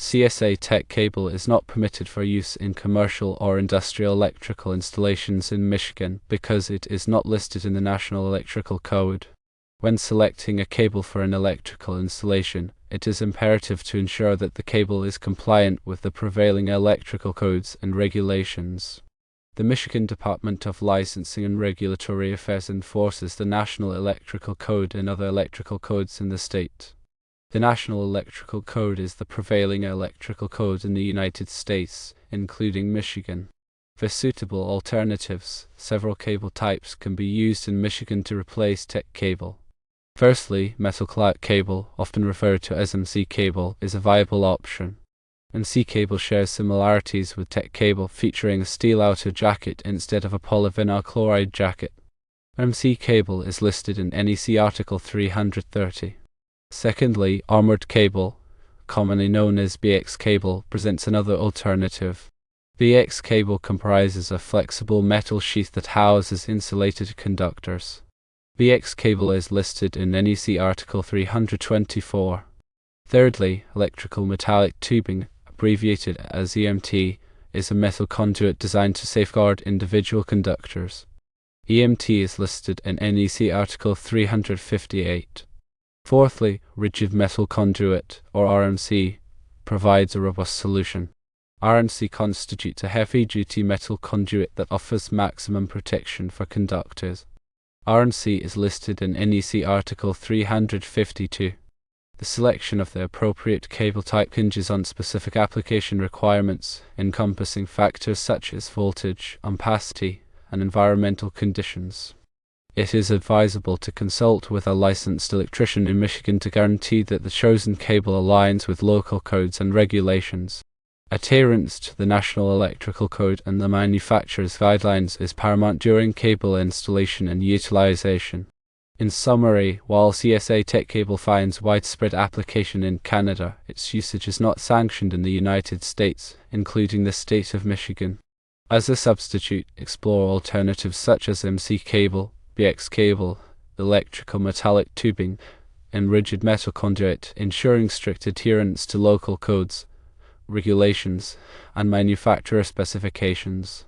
CSA Teck cable is not permitted for use in commercial or industrial electrical installations in Michigan because it is not listed in the National Electrical Code. When selecting a cable for an electrical installation, it is imperative to ensure that the cable is compliant with the prevailing electrical codes and regulations. The Michigan Department of Licensing and Regulatory Affairs enforces the National Electrical Code and other electrical codes in the state. The National Electrical Code is the prevailing electrical code in the United States, including Michigan. For suitable alternatives, several cable types can be used in Michigan to replace Teck cable. Firstly, metal clout cable, often referred to as MC cable, is a viable option. MC cable shares similarities with Teck cable, featuring a steel outer jacket instead of a polyvinyl chloride jacket. MC cable is listed in NEC Article 330. Secondly, armored cable, commonly known as BX cable, presents another alternative. BX cable comprises a flexible metal sheath that houses insulated conductors. BX cable is listed in NEC Article 324. Thirdly, electrical metallic tubing, abbreviated as EMT, is a metal conduit designed to safeguard individual conductors. EMT is listed in NEC Article 358. Fourthly, rigid metal conduit, or RMC, provides a robust solution. RMC constitutes a heavy-duty metal conduit that offers maximum protection for conductors. RMC is listed in NEC Article 352. The selection of the appropriate cable type hinges on specific application requirements, encompassing factors such as voltage, ampacity, and environmental conditions. It is advisable to consult with a licensed electrician in Michigan to guarantee that the chosen cable aligns with local codes and regulations. Adherence to the National Electrical Code and the manufacturer's guidelines is paramount during cable installation and utilization. In summary, while CSA Teck cable finds widespread application in Canada, its usage is not sanctioned in the United States, including the state of Michigan. As a substitute, explore alternatives such as MC cable, BX cable, electrical metallic tubing, and rigid metal conduit, ensuring strict adherence to local codes, regulations, and manufacturer specifications.